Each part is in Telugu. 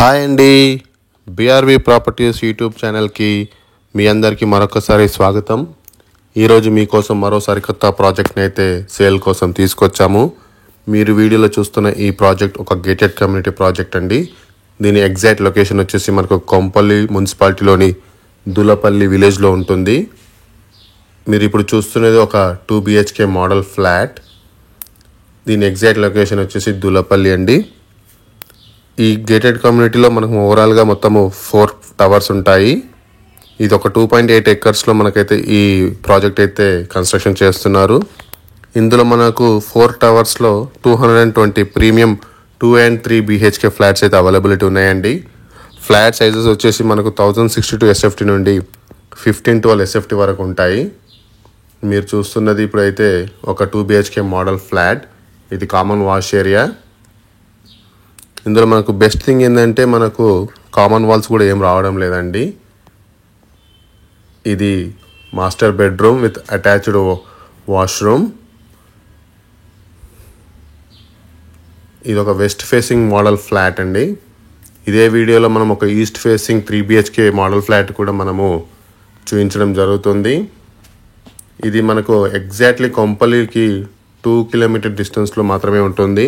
హాయ్ అండి, బిఆర్వి ప్రాపర్టీస్ యూట్యూబ్ ఛానల్కి మీ అందరికీ మరొకసారి స్వాగతం. ఈరోజు మీకోసం మరో సరికొత్త ప్రాజెక్ట్ని అయితే సేల్ కోసం తీసుకొచ్చాము. మీరు వీడియోలో చూస్తున్న ఈ ప్రాజెక్ట్ ఒక గేటెడ్ కమ్యూనిటీ ప్రాజెక్ట్ అండి. దీని ఎగ్జాక్ట్ లొకేషన్ వచ్చేసి మనకు కొంపల్లి మున్సిపాలిటీలోని దులపల్లి విలేజ్లో ఉంటుంది. మీరు ఇప్పుడు చూస్తున్నది ఒక 2 BHK మోడల్ ఫ్లాట్. దీని ఎగ్జాక్ట్ లొకేషన్ వచ్చేసి దులపల్లి అండి. ఈ గేటెడ్ కమ్యూనిటీలో మనకు ఓవరాల్గా మొత్తము 4 టవర్స్ ఉంటాయి. ఇది ఒక 2.8 acresలో మనకైతే ఈ ప్రాజెక్ట్ అయితే కన్స్ట్రక్షన్ చేస్తున్నారు. ఇందులో మనకు 4 టవర్స్లో 220 ప్రీమియం 2 and 3 BHK ఫ్లాట్స్ అయితే అవైలబిలిటీ ఉన్నాయండి. ఫ్లాట్ సైజెస్ వచ్చేసి మనకు 1062 SFT నుండి 1512 SFT వరకు ఉంటాయి. మీరు చూస్తున్నది ఇప్పుడైతే ఒక 2 BHK మోడల్ ఫ్లాట్. ఇది కామన్ వాష్ ఏరియా. ఇందులో మనకు బెస్ట్ థింగ్ ఏంటంటే మనకు కామన్ వాల్స్ కూడా ఏం రావడం లేదండి. ఇది master bedroom with attached washroom. ఇది ఒక వెస్ట్ ఫేసింగ్ మోడల్ ఫ్లాట్ అండి. ఇదే వీడియోలో మనం ఒక east facing 3 BHK model flat కూడా మనము చూపించడం జరుగుతుంది. ఇది మనకు ఎగ్జాక్ట్లీ కొంపల్లికి 2 kilometer డిస్టెన్స్లో మాత్రమే ఉంటుంది.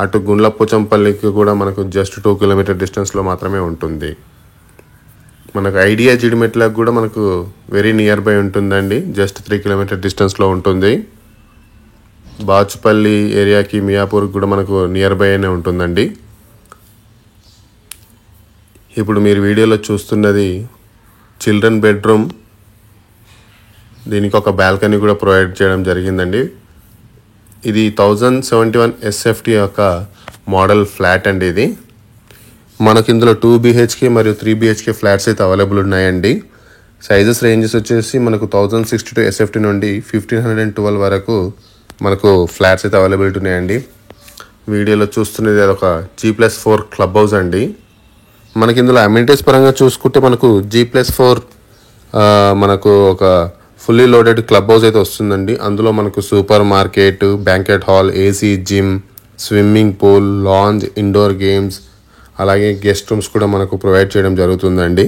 అటు గుండ్లపోచంపల్లికి కూడా మనకు జస్ట్ 2 kilometer డిస్టెన్స్లో మాత్రమే ఉంటుంది. మనకు ఐడియా జిడిమెట్లకు కూడా మనకు వెరీ నియర్ బై ఉంటుందండి. జస్ట్ 3 kilometer డిస్టెన్స్లో ఉంటుంది. బాచుపల్లి ఏరియాకి మియాపూర్కి కూడా మనకు నియర్ బై అనే ఉంటుందండి. ఇప్పుడు మీరు వీడియోలో చూస్తున్నది చిల్డ్రన్ బెడ్రూమ్. దీనికి ఒక బాల్కనీ కూడా ప్రొవైడ్ చేయడం జరిగిందండి. ఇది 1071 SFT యొక్క మోడల్ ఫ్లాట్ అండి. ఇది మనకి ఇందులో 2 BHK మరియు 3 BHK ఫ్లాట్స్ అయితే అవైలబుల్ ఉన్నాయండి. సైజెస్ రేంజెస్ వచ్చేసి మనకు 1062 SFT నుండి 1512 వరకు మనకు ఫ్లాట్స్ అయితే అవైలబిలిటీ ఉన్నాయండి. వీడియోలో చూస్తున్నది అదొక G+4 క్లబ్ హౌస్ అండి. మనకి ఇందులో అమ్యూనిటీస్ పరంగా చూసుకుంటే మనకు G+4 మనకు ఒక ఫుల్లీ లోడెడ్ క్లబ్ హౌస్ అయితే వస్తుందండి. అందులో మనకు supermarket, banquet hall, AC gym, swimming pool, lounge, indoor games, అలాగే గెస్ట్ రూమ్స్ కూడా మనకు ప్రొవైడ్ చేయడం జరుగుతుందండి.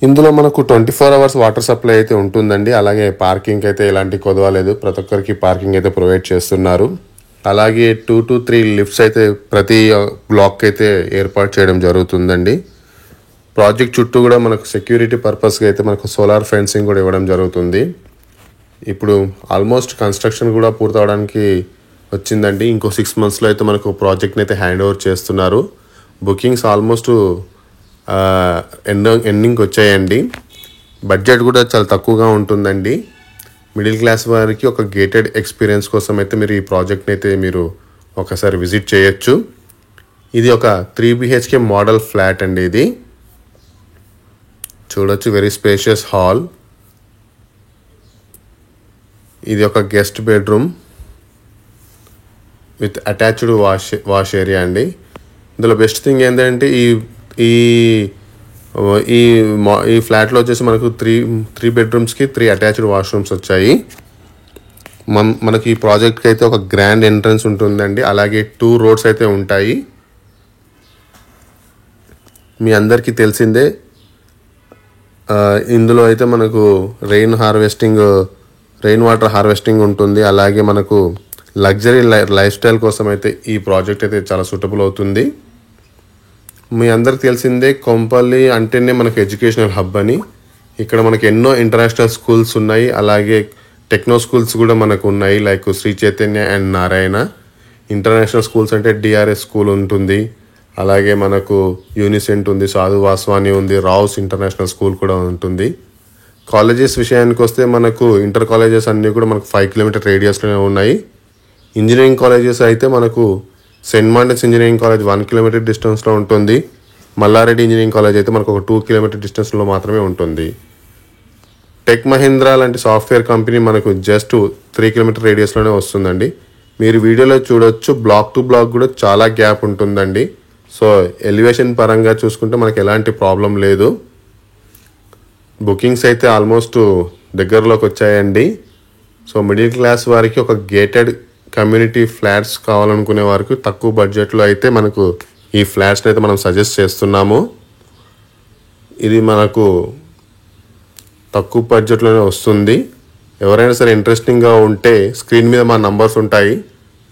ఇందులో మనకు 24 hours వాటర్ సప్లై అయితే ఉంటుందండి. అలాగే పార్కింగ్ అయితే ఎలాంటి కొదవలేదు. ప్రతి ఒక్కరికి పార్కింగ్ అయితే ప్రొవైడ్ చేస్తున్నారు. అలాగే 2 to 3 లిఫ్ట్స్ అయితే ప్రతి బ్లాక్ అయితే ఏర్పాటు చేయడం జరుగుతుందండి. ప్రాజెక్ట్ చుట్టూ కూడా మనకు సెక్యూరిటీ పర్పస్గా అయితే మనకు సోలార్ ఫెన్సింగ్ కూడా ఇవ్వడం జరుగుతుంది. ఇప్పుడు ఆల్మోస్ట్ కన్స్ట్రక్షన్ కూడా పూర్తవడానికి వచ్చిందండి. ఇంకో 6 monthsలో అయితే మనకు ప్రాజెక్ట్ని అయితే హ్యాండ్ ఓవర్ చేస్తున్నారు. బుకింగ్స్ ఆల్మోస్ట్ ఎండింగ్కి వచ్చాయండి. బడ్జెట్ కూడా చాలా తక్కువగా ఉంటుందండి. మిడిల్ క్లాస్ వారికి ఒక గేటెడ్ ఎక్స్పీరియన్స్ కోసం అయితే మీరు ఈ ప్రాజెక్ట్ని అయితే మీరు ఒకసారి విజిట్ చేయొచ్చు. ఇది ఒక 3 BHK మోడల్ ఫ్లాట్ అండి. ఇది చూడొచ్చు, వెరీ స్పేషియస్ హాల్. ఇది ఒక guest bedroom with attached wash area అండి. ఇందులో బెస్ట్ థింగ్ ఏంటంటే ఈ ఈ ఫ్లాట్లో వచ్చేసి మనకు 3 bedrooms-కి 3 అటాచ్డ్ వాష్రూమ్స్ వచ్చాయి. మనకి ఈ ప్రాజెక్ట్కి అయితే ఒక గ్రాండ్ ఎంట్రన్స్ ఉంటుందండి. అలాగే 2 roads అయితే ఉంటాయి. మీ అందరికీ తెలిసిందే, ఇందులో అయితే మనకు రెయిన్ వాటర్ హార్వెస్టింగ్ ఉంటుంది. అలాగే మనకు లగ్జరీ లైఫ్ స్టైల్ కోసం అయితే ఈ ప్రాజెక్ట్ అయితే చాలా సూటబుల్ అవుతుంది. మీ అందరికి తెలిసిందే, కొంపల్లి అంటేనే మనకు ఎడ్యుకేషనల్ హబ్ అని. ఇక్కడ మనకు ఎన్నో ఇంటర్నేషనల్ స్కూల్స్ ఉన్నాయి. అలాగే టెక్నో స్కూల్స్ కూడా మనకు ఉన్నాయి, like Sri Chaitanya and Narayana. International schools అంటే DRS స్కూల్ ఉంటుంది. అలాగే మనకు యూనిసెంట్ ఉంది, సాధు వాస్వాని ఉంది, రావుస్ ఇంటర్నేషనల్ స్కూల్ కూడా ఉంటుంది. కాలేజెస్ విషయానికి వస్తే మనకు ఇంటర్ కాలేజెస్ అన్నీ కూడా మనకు 5 kilometer రేడియస్లోనే ఉన్నాయి. ఇంజనీరింగ్ కాలేజెస్ అయితే మనకు Saint Martin's engineering college 1 kilometer డిస్టెన్స్లో ఉంటుంది. మల్లారెడ్డి ఇంజనీరింగ్ కాలేజ్ అయితే మనకు ఒక 2 kilometer డిస్టెన్స్లో మాత్రమే ఉంటుంది. టెక్ మహీంద్రా లాంటి సాఫ్ట్వేర్ కంపెనీ మనకు జస్ట్ 3 kilometer రేడియస్లోనే వస్తుందండి. మీరు వీడియోలో చూడొచ్చు, బ్లాక్ టు బ్లాక్ కూడా చాలా గ్యాప్ ఉంటుందండి. సో ఎలివేషన్ పరంగా చూసుకుంటే మనకు ఎలాంటి ప్రాబ్లం లేదు. బుకింగ్స్ అయితే ఆల్మోస్ట్ దగ్గరలోకి వచ్చాయండి. సో మిడిల్ క్లాస్ వారికి ఒక గేటెడ్ కమ్యూనిటీ ఫ్లాట్స్ కావాలనుకునే వారికి తక్కువ బడ్జెట్లో అయితే మనకు ఈ ఫ్లాట్స్ని అయితే మనం సజెస్ట్ చేస్తున్నాము. ఇది మనకు తక్కువ బడ్జెట్లోనే వస్తుంది. ఎవరైనా సరే ఇంట్రెస్టింగ్గా ఉంటే స్క్రీన్ మీద మా నంబర్స్ ఉంటాయి,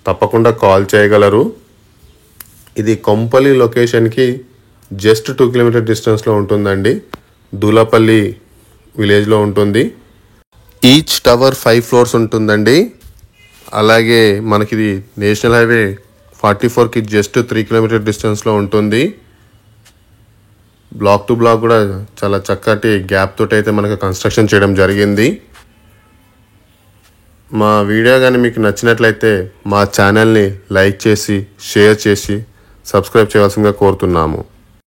తప్పకుండా కాల్ చేయగలరు. ఇది కొంపల్లి లొకేషన్కి జస్ట్ 2 కిలోమీటర్ డిస్టెన్స్లో ఉంటుందండి. దూలపల్లి విలేజ్లో ఉంటుంది. ఈచ్ టవర్ 5 ఫ్లోర్స్ ఉంటుందండి. అలాగే మనకి ఇది నేషనల్ హైవే 44కి జస్ట్ 3 కిలోమీటర్ డిస్టెన్స్లో ఉంటుంది. బ్లాక్ టు బ్లాక్ కూడా చాలా చక్కటి గ్యాప్ తోటి అయితే మనకు కన్స్ట్రక్షన్ చేయడం జరిగింది. మా వీడియో కానీ మీకు నచ్చినట్లయితే మా ఛానల్ని లైక్ చేసి షేర్ చేసి సబ్స్క్రైబ్ చేయవలసిందిగా కోరుతున్నాము.